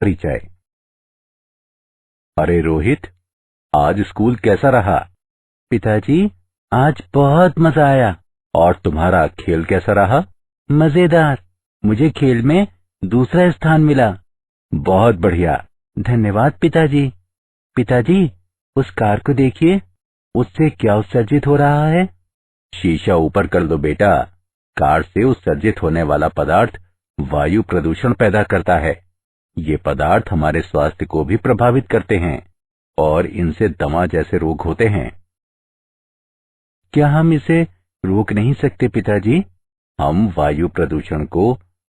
परिचय। अरे रोहित, आज स्कूल कैसा रहा? पिताजी, आज बहुत मजा आया। और तुम्हारा खेल कैसा रहा? मजेदार। मुझे खेल में दूसरा स्थान मिला। बहुत बढ़िया। धन्यवाद पिताजी। पिताजी, उस कार को देखिए, उससे क्या उत्सर्जित हो रहा है? शीशा ऊपर कर दो बेटा। कार से उत्सर्जित होने वाला पदार्थ वायु प्रदूषण पैदा करता है। ये पदार्थ हमारे स्वास्थ्य को भी प्रभावित करते हैं और इनसे दमा जैसे रोग होते हैं। क्या हम इसे रोक नहीं सकते पिताजी? हम वायु प्रदूषण को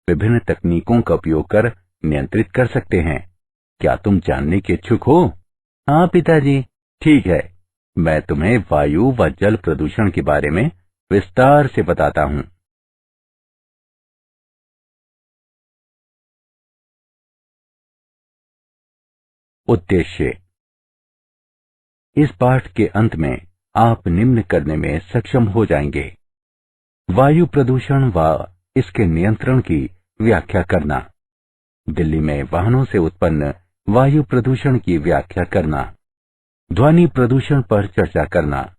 विभिन्न तकनीकों का उपयोग कर नियंत्रित कर सकते हैं। क्या तुम जानने के इच्छुक हो? हाँ पिताजी। ठीक है, मैं तुम्हें वायु व जल प्रदूषण के बारे में विस्तार से बताता हूँ। उद्देश्य। इस पाठ के अंत में आप निम्न करने में सक्षम हो जाएंगे। वायु प्रदूषण व इसके नियंत्रण की व्याख्या करना। दिल्ली में वाहनों से उत्पन्न वायु प्रदूषण की व्याख्या करना। ध्वनि प्रदूषण पर चर्चा करना।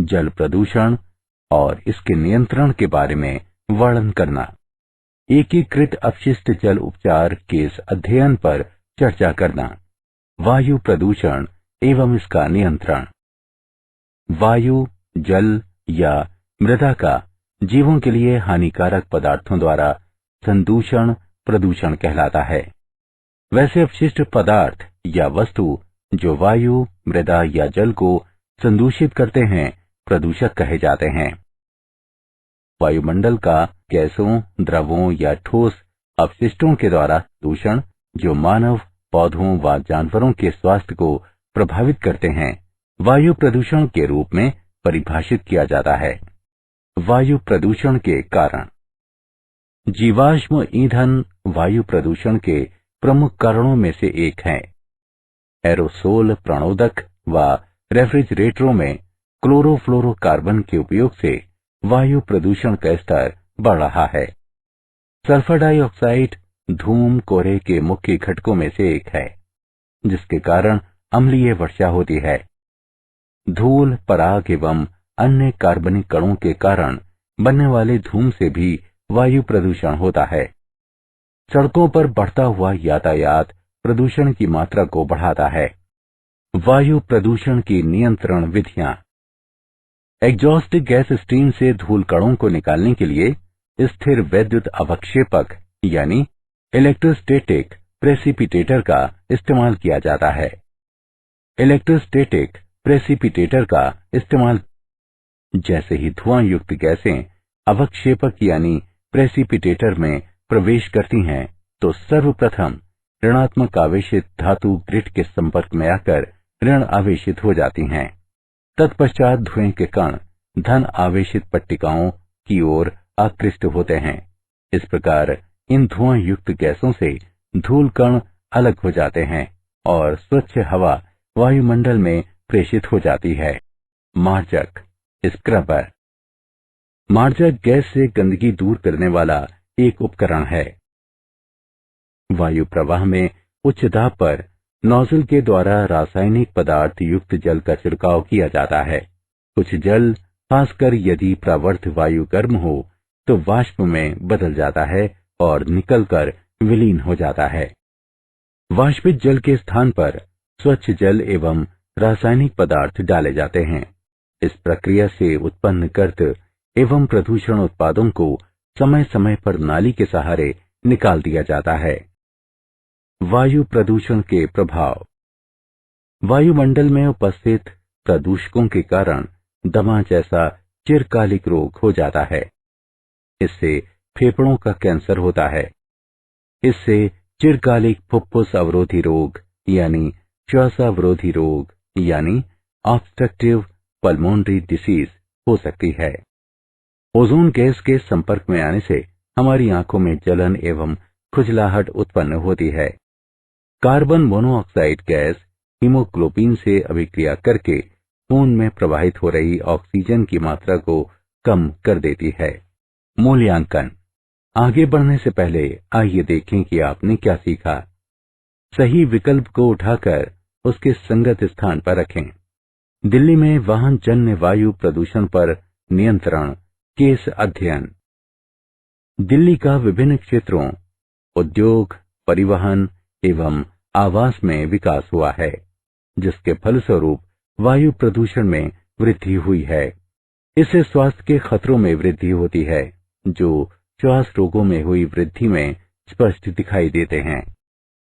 जल प्रदूषण और इसके नियंत्रण के बारे में वर्णन करना। एकीकृत अपशिष्ट जल उपचार के इस अध्ययन पर चर्चा करना। वायु प्रदूषण एवं इसका नियंत्रण। वायु, जल या मृदा का जीवों के लिए हानिकारक पदार्थों द्वारा संदूषण प्रदूषण कहलाता है। वैसे अपशिष्ट पदार्थ या वस्तु जो वायु, मृदा या जल को संदूषित करते हैं प्रदूषक कहे जाते हैं। वायुमंडल का गैसों, द्रवों या ठोस अपशिष्टों के द्वारा दूषण जो मानव, पौधों व जानवरों के स्वास्थ्य को प्रभावित करते हैं, वायु प्रदूषण के रूप में परिभाषित किया जाता है। वायु प्रदूषण के कारण। जीवाश्म ईंधन वायु प्रदूषण के प्रमुख कारणों में से एक है। एरोसोल प्रणोदक व रेफ्रिजरेटरों में क्लोरोफ्लोरोकार्बन के उपयोग से वायु प्रदूषण का स्तर बढ़ रहा है। सल्फर डाइऑक्साइड धूम कोहरे के मुख्य घटकों में से एक है, जिसके कारण अम्लीय वर्षा होती है। धूल, पराग एवं अन्य कार्बनिक कणों के कारण बनने वाले धूम से भी वायु प्रदूषण होता है। सड़कों पर बढ़ता हुआ यातायात प्रदूषण की मात्रा को बढ़ाता है। वायु प्रदूषण की नियंत्रण विधियां। एग्जॉस्ट गैस स्ट्रीम से धूल कणों को निकालने के लिए स्थिर वैद्युत अवक्षेपक यानी इलेक्ट्रोस्टैटिक प्रेसिपिटेटर का इस्तेमाल किया जाता है। इलेक्ट्रोस्टैटिक प्रेसिपिटेटर का इस्तेमाल जैसे ही धुआं युक्त गैसें अवक्षेपक यानी प्रेसिपिटेटर में प्रवेश करती हैं, तो सर्वप्रथम ऋणात्मक आवेशित धातु ग्रिड के संपर्क में आकर ऋण आवेशित हो जाती हैं। तत्पश्चात धुएं के कण धन आवेशित पट्टिकाओं की ओर आकृष्ट होते हैं। इस प्रकार इन धुआं युक्त गैसों से धूल कण अलग हो जाते हैं और स्वच्छ हवा वायुमंडल में प्रेषित हो जाती है। मार्जक स्क्रबर। मार्जक गैस से गंदगी दूर करने वाला एक उपकरण है। वायु प्रवाह में उच्च दाब पर नोजल के द्वारा रासायनिक पदार्थ युक्त जल का छिड़काव किया जाता है। कुछ जल, खासकर यदि प्रवर्त वायु गर्म हो, तो वाष्प में बदल जाता है और निकलकर विलीन हो जाता है। वाष्पित जल के स्थान पर स्वच्छ जल एवं रासायनिक पदार्थ डाले जाते हैं। इस प्रक्रिया से उत्पन्न गर्द एवं प्रदूषण उत्पादों को समय समय पर नाली के सहारे निकाल दिया जाता है। वायु प्रदूषण के प्रभाव। वायुमंडल में उपस्थित प्रदूषकों के कारण दमा जैसा चिरकालिक रोग हो जाता है। इससे फेफड़ों का कैंसर होता है। इससे चिरकालिक फुफ्फुस अवरोधी रोग यानी श्वासावरोधी रोग यानी ऑब्स्ट्रक्टिव पल्मोनरी डिसीज हो सकती है। ओजोन गैस के संपर्क में आने से हमारी आंखों में जलन एवं खुजलाहट उत्पन्न होती है। कार्बन मोनोऑक्साइड गैस हीमोग्लोबिन से अभिक्रिया करके खून में प्रवाहित हो रही ऑक्सीजन की मात्रा को कम कर देती है। मूल्यांकन। आगे बढ़ने से पहले आइए देखें कि आपने क्या सीखा। सही विकल्प को उठाकर उसके संगत स्थान पर रखें। दिल्ली में वाहन जन्य वायु प्रदूषण पर नियंत्रण केस अध्ययन। दिल्ली का विभिन्न क्षेत्रों, उद्योग, परिवहन एवं आवास में विकास हुआ है, जिसके फलस्वरूप वायु प्रदूषण में वृद्धि हुई है। इससे स्वास्थ्य के खतरों में वृद्धि होती है, जो श्वास रोगों में हुई वृद्धि में स्पष्ट दिखाई देते हैं।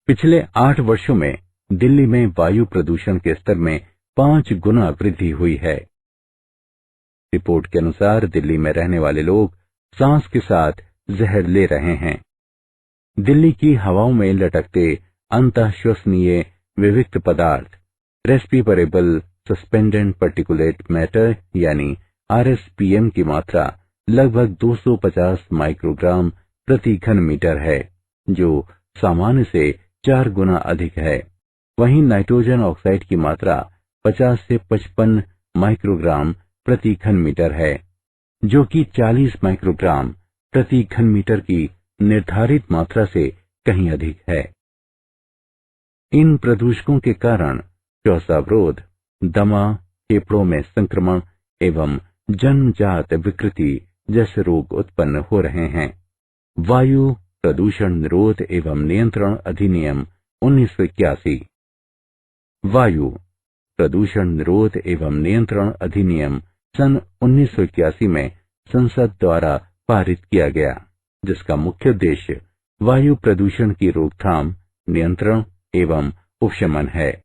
पिछले 8 वर्षों में दिल्ली में वायु प्रदूषण के स्तर में 5 गुना वृद्धि हुई है। रिपोर्ट के अनुसार दिल्ली में रहने वाले लोग सांस के साथ जहर ले रहे हैं। दिल्ली की हवाओं में लटकते अंतःश्वसनीय विविक्त पदार्थ, रेस्पिरेबल सस्पेंडेड पार्टिकुलेट मैटर यानी RSPM की मात्रा लगभग 250 माइक्रोग्राम प्रति घन मीटर है, जो सामान्य से 4 गुना अधिक है। वहीं नाइट्रोजन ऑक्साइड की मात्रा 50 से 55 माइक्रोग्राम प्रति घन मीटर है, जो कि 40 माइक्रोग्राम प्रति घन मीटर की निर्धारित मात्रा से कहीं अधिक है। इन प्रदूषकों के कारण श्वासावरोध, दमा, फेफड़ों में संक्रमण एवं जन्मजात विकृति जैसे रोग उत्पन्न हो रहे हैं। वायु प्रदूषण निरोध एवं नियंत्रण अधिनियम 1981। वायु प्रदूषण निरोध एवं नियंत्रण अधिनियम सन 1981 में संसद द्वारा पारित किया गया, जिसका मुख्य उद्देश्य वायु प्रदूषण की रोकथाम, नियंत्रण एवं उपशमन है।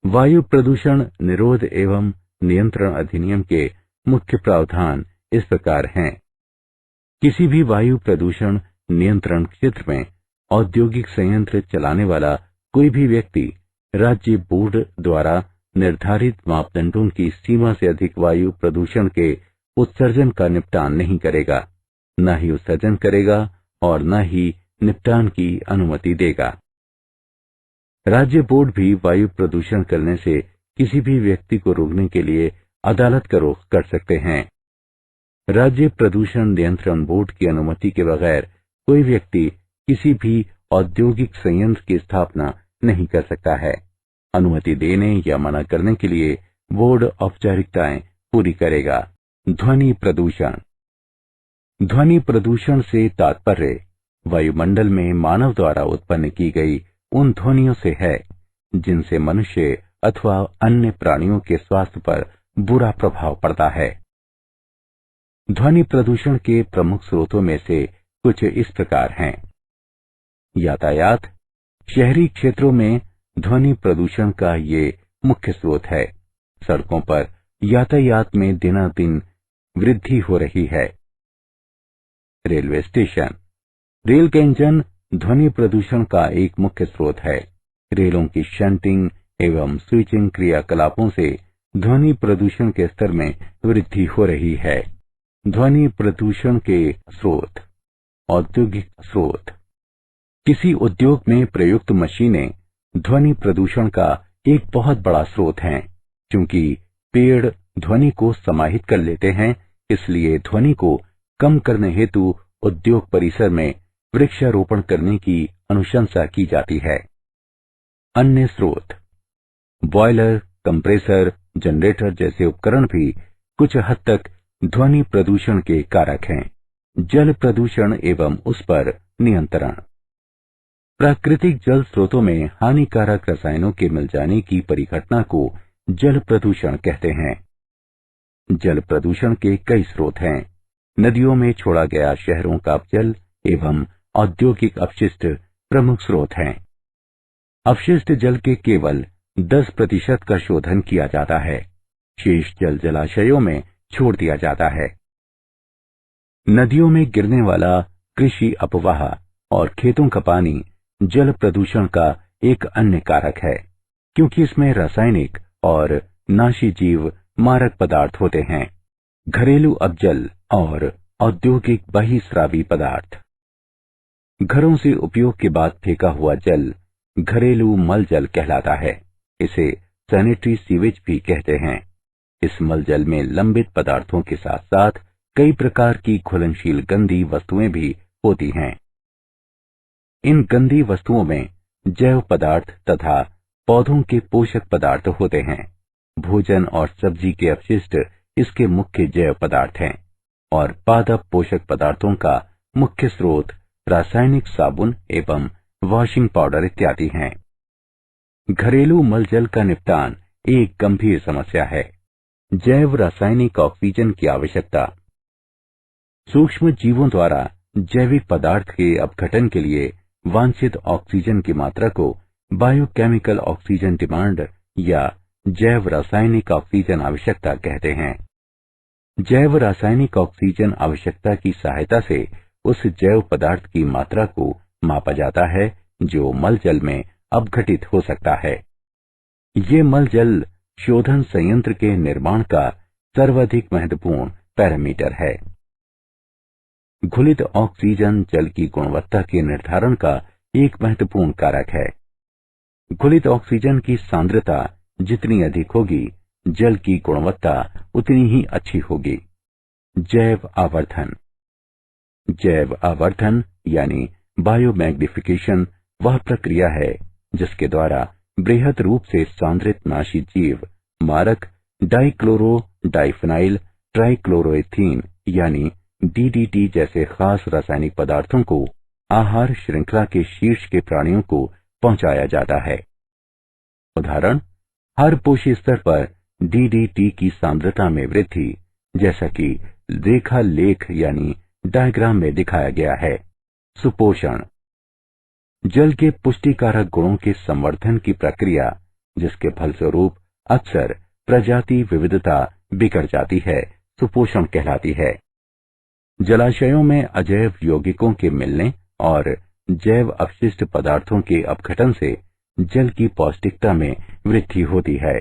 वायु प्रदूषण निरोध एवं नियंत्रण अधिनियम के मुख्य प्रावधान इस प्रकार हैं। किसी भी वायु प्रदूषण नियंत्रण क्षेत्र में औद्योगिक संयंत्र चलाने वाला कोई भी व्यक्ति राज्य बोर्ड द्वारा निर्धारित मापदंडों की सीमा से अधिक वायु प्रदूषण के उत्सर्जन का निपटान नहीं करेगा, न ही उत्सर्जन करेगा और न ही निपटान की अनुमति देगा। राज्य बोर्ड भी वायु प्रदूषण करने से किसी भी व्यक्ति को रोकने के लिए अदालत का रुख कर सकते हैं। राज्य प्रदूषण नियंत्रण बोर्ड की अनुमति के बगैर कोई व्यक्ति किसी भी औद्योगिक संयंत्र की स्थापना नहीं कर सकता है। अनुमति देने या मना करने के लिए बोर्ड औपचारिकताएं पूरी करेगा। ध्वनि प्रदूषण। ध्वनि प्रदूषण से तात्पर्य वायुमंडल में मानव द्वारा उत्पन्न की गई उन ध्वनियों से है, जिनसे मनुष्य अथवा अन्य प्राणियों के स्वास्थ्य पर बुरा प्रभाव पड़ता है। ध्वनि प्रदूषण के प्रमुख स्रोतों में से कुछ इस प्रकार हैं। यातायात। शहरी क्षेत्रों में ध्वनि प्रदूषण का ये मुख्य स्रोत है। सड़कों पर यातायात में दिनादिन वृद्धि हो रही है। Railway station. रेल के इंजन ध्वनि प्रदूषण का एक मुख्य स्रोत है। रेलों की शंटिंग एवं स्विचिंग क्रियाकलापों से ध्वनि प्रदूषण के स्तर में वृद्धि हो रही है। ध्वनि प्रदूषण के स्रोत। औद्योगिक स्रोत। किसी उद्योग में प्रयुक्त मशीनें ध्वनि प्रदूषण का एक बहुत बड़ा स्रोत हैं। क्योंकि पेड़ ध्वनि को समाहित कर लेते हैं, इसलिए ध्वनि को कम करने हेतु उद्योग परिसर में वृक्षारोपण करने की अनुशंसा की जाती है। अन्य स्रोत। बॉयलर, कंप्रेसर, जनरेटर जैसे उपकरण भी कुछ हद तक ध्वनि प्रदूषण के कारक हैं। जल प्रदूषण एवं उस पर नियंत्रण। प्राकृतिक जल स्रोतों में हानिकारक रसायनों के मिल जाने की परिघटना को जल प्रदूषण कहते हैं। जल प्रदूषण के कई स्रोत हैं। नदियों में छोड़ा गया शहरों का जल एवं औद्योगिक अपशिष्ट प्रमुख स्रोत हैं। अपशिष्ट जल के केवल 10% का शोधन किया जाता है। शेष जल जलाशयों में छोड़ दिया जाता है। नदियों में गिरने वाला कृषि अपवाह और खेतों का पानी जल प्रदूषण का एक अन्य कारक है, क्योंकि इसमें रासायनिक और नाशी जीव मारक पदार्थ होते हैं। घरेलू अपजल और औद्योगिक बहिस्रावी पदार्थ। घरों से उपयोग के बाद फेंका हुआ जल घरेलू मल जल कहलाता है। इसे सैनिटरी सीवेज भी कहते हैं। इस मल जल में लंबित पदार्थों के साथ साथ कई प्रकार की घुलनशील गंदी वस्तुएं भी होती हैं। इन गंदी वस्तुओं में जैव पदार्थ तथा पौधों के पोषक पदार्थ होते हैं। भोजन और सब्जी के अपशिष्ट इसके मुख्य जैव पदार्थ हैं और पादप पोषक पदार्थों का मुख्य स्रोत रासायनिक साबुन एवं वॉशिंग पाउडर इत्यादि हैं। घरेलू मलजल का निपटान एक गंभीर समस्या है। जैव रासायनिक ऑक्सीजन की आवश्यकता। सूक्ष्म जीवों द्वारा जैविक पदार्थ के अपघटन के लिए वांछित ऑक्सीजन की मात्रा को बायोकेमिकल ऑक्सीजन डिमांड या जैव रासायनिक ऑक्सीजन आवश्यकता कहते हैं। जैव रासायनिक ऑक्सीजन आवश्यकता की सहायता से उस जैव पदार्थ की मात्रा को मापा जाता है जो मलजल में अपघटित हो सकता है। ये मलजल शोधन संयंत्र के निर्माण का सर्वाधिक महत्वपूर्ण पैरामीटर है। घुलित ऑक्सीजन जल की गुणवत्ता के निर्धारण का एक महत्वपूर्ण कारक है। घुलित ऑक्सीजन की सांद्रता जितनी अधिक होगी, जल की गुणवत्ता उतनी ही अच्छी होगी। जैव आवर्धन। जैव आवर्धन यानी बायोमैग्निफिकेशन वह प्रक्रिया है जिसके द्वारा बृहद रूप से सांद्रित नाशी जीव मारक डाइक्लोरो डाइफेनाइल ट्राइक्लोरोएथीन यानी डीडीटी जैसे खास रासायनिक पदार्थों को आहार श्रृंखला के शीर्ष के प्राणियों को पहुंचाया जाता है। उदाहरण, हर पोषी स्तर पर डीडीटी की सांद्रता में वृद्धि, जैसा कि रेखा लेख यानी डायग्राम में दिखाया गया है। सुपोषण। जल के पुष्टिकारक गुणों के संवर्धन की प्रक्रिया जिसके फलस्वरूप अक्सर प्रजाति विविधता बिगड़ जाती है, सुपोषण कहलाती है। जलाशयों में अजैव यौगिकों के मिलने और जैव अपशिष्ट पदार्थों के अपघटन से जल की पौष्टिकता में वृद्धि होती है।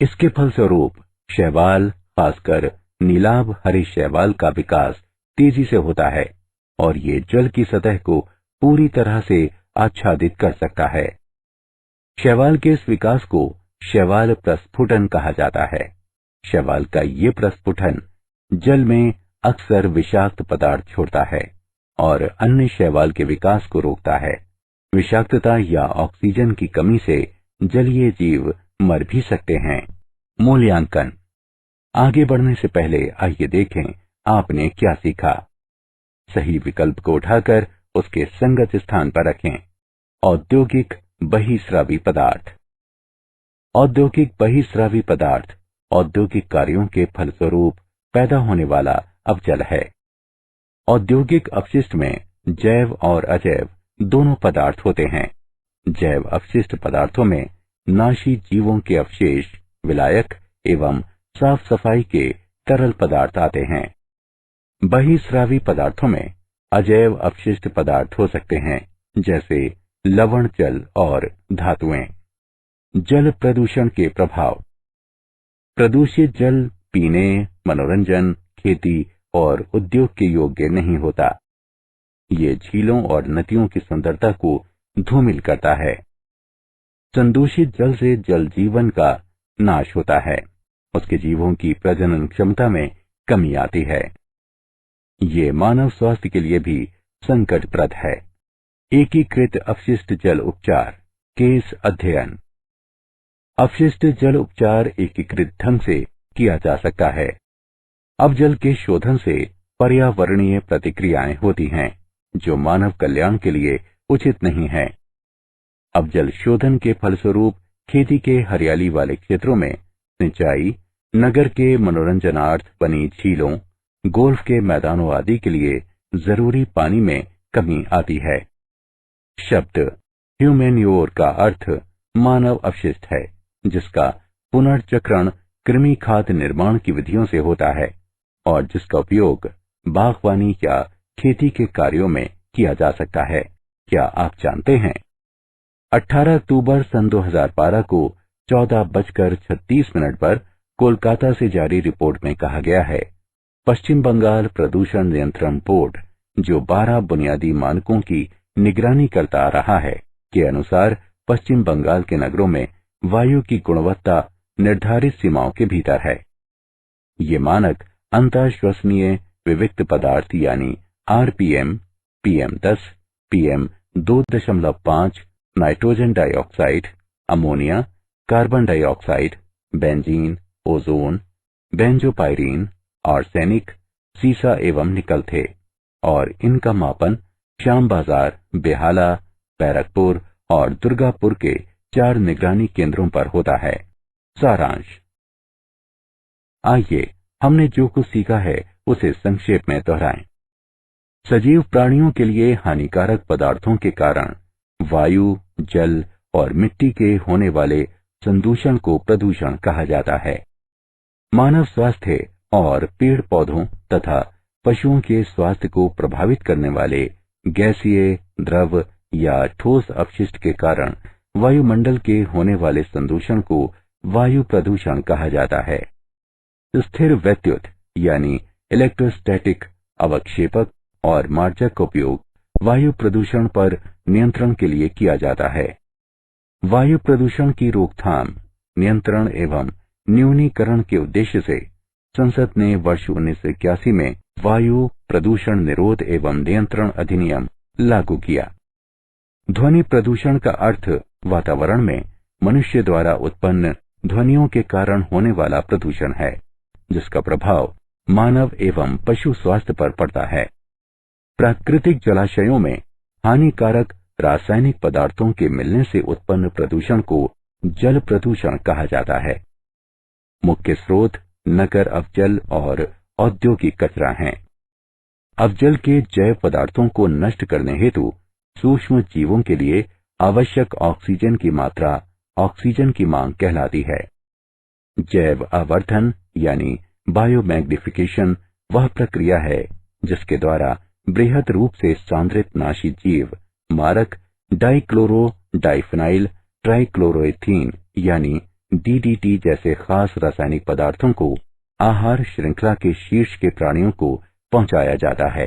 इसके फलस्वरूप शैवाल, खासकर नीलाभ हरे शैवाल का विकास तेजी से होता है और ये जल की सतह को पूरी तरह से आच्छादित कर सकता है। शैवाल के इस विकास को शैवाल प्रस्फुटन कहा जाता है। शैवाल का ये प्रस्फुटन जल में अक्सर विषाक्त पदार्थ छोड़ता है और अन्य शैवाल के विकास को रोकता है। विषाक्तता या ऑक्सीजन की कमी से जलीय जीव मर भी सकते हैं। मूल्यांकन। आगे बढ़ने से पहले आइए देखें आपने क्या सीखा। सही विकल्प को उठाकर उसके संगत स्थान पर रखें। औद्योगिक बहिस्रावी पदार्थ। औद्योगिक बहिस्रावी पदार्थ औद्योगिक कार्यों के फलस्वरूप पैदा होने वाला अपजल है। औद्योगिक अपशिष्ट में जैव और अजैव दोनों पदार्थ होते हैं। जैव अपशिष्ट पदार्थों में नाशी जीवों के अवशेष, विलायक एवं साफ सफाई के तरल पदार्थ आते हैं। बहिस्रावी पदार्थों में अजैव अपशिष्ट पदार्थ हो सकते हैं, जैसे लवण जल और धातुएं। जल प्रदूषण के प्रभाव। प्रदूषित जल पीने, मनोरंजन, खेती और उद्योग के योग्य नहीं होता। ये झीलों और नदियों की सुंदरता को धूमिल करता है। संदूषित जल से जल जीवन का नाश होता है, उसके जीवों की प्रजनन क्षमता में कमी आती है। ये मानव स्वास्थ्य के लिए भी संकटप्रद है। एकीकृत अपशिष्ट जल उपचार केस अध्ययन। अपशिष्ट जल उपचार एकीकृत ढंग से किया जा सकता है। अपजल के शोधन से पर्यावरणीय प्रतिक्रियाएं होती हैं जो मानव कल्याण के लिए उचित नहीं है। अपजल शोधन के फलस्वरूप खेती के हरियाली वाले क्षेत्रों में सिंचाई, नगर के मनोरंजनार्थ बनी झीलों, गोल्फ के मैदानों आदि के लिए जरूरी पानी में कमी आती है। शब्द ह्यूमेन्योर का अर्थ मानव अपशिष्ट है, जिसका पुनर्चक्रण कृमि खाद निर्माण की विधियों से होता है और जिसका उपयोग बागवानी या खेती के कार्यों में किया जा सकता है। क्या आप जानते हैं? 18 अक्टूबर सन 2012 को 14:36 पर कोलकाता से जारी रिपोर्ट में कहा गया है, पश्चिम बंगाल प्रदूषण नियंत्रण बोर्ड, जो 12 बुनियादी मानकों की निगरानी करता आ रहा है, के अनुसार पश्चिम बंगाल के नगरों में वायु की गुणवत्ता निर्धारित सीमाओं के भीतर है। ये मानक अंतःश्वसनीय विविक्त पदार्थ यानी RPM, PM10, PM 2.5 nitrogen dioxide, ammonia, carbon dioxide, benzene, ozone, benzopyrene, arsenic, सीसा एवं निकल थे और इनका मापन श्याम बाजार, बेहाला, बैरकपुर और दुर्गापुर के 4 निगरानी केंद्रों पर होता है। सारांश। आइए हमने जो कुछ सीखा है उसे संक्षेप में दोहराएं। सजीव प्राणियों के लिए हानिकारक पदार्थों के कारण वायु, जल और मिट्टी के होने वाले संदूषण को प्रदूषण कहा जाता है। मानव स्वास्थ्य और पेड़ पौधों तथा पशुओं के स्वास्थ्य को प्रभावित करने वाले गैसीय, द्रव या ठोस अपशिष्ट के कारण वायुमंडल के होने वाले संदूषण को वायु प्रदूषण कहा जाता है। स्थिर वैद्युत यानी इलेक्ट्रोस्टैटिक अवक्षेपक और मार्जक का उपयोग वायु प्रदूषण पर नियंत्रण के लिए किया जाता है। वायु प्रदूषण की रोकथाम, नियंत्रण एवं न्यूनीकरण के उद्देश्य से संसद ने वर्ष 1981 में वायु प्रदूषण निरोध एवं नियंत्रण अधिनियम लागू किया। ध्वनि प्रदूषण का अर्थ वातावरण में मनुष्य द्वारा उत्पन्न ध्वनियों के कारण होने वाला प्रदूषण है, जिसका प्रभाव मानव एवं पशु स्वास्थ्य पर पड़ता है। प्राकृतिक जलाशयों में हानिकारक रासायनिक पदार्थों के मिलने से उत्पन्न प्रदूषण को जल प्रदूषण कहा जाता है। मुख्य स्रोत नगर अवजल और औद्योगिक कचरा हैं। अवजल के जैव पदार्थों को नष्ट करने हेतु सूक्ष्म जीवों के लिए आवश्यक ऑक्सीजन की मात्रा ऑक्सीजन की मांग कहलाती है। जैव आवर्धन यानी बायोमैग्निफिकेशन वह प्रक्रिया है जिसके द्वारा बृहद रूप से सांद्रित नाशी जीव मारक डाइक्लोरो डाइफिनाइल ट्राइक्लोरोएथीन यानी डीडीटी जैसे खास रासायनिक पदार्थों को आहार श्रृंखला के शीर्ष के प्राणियों को पहुंचाया जाता है।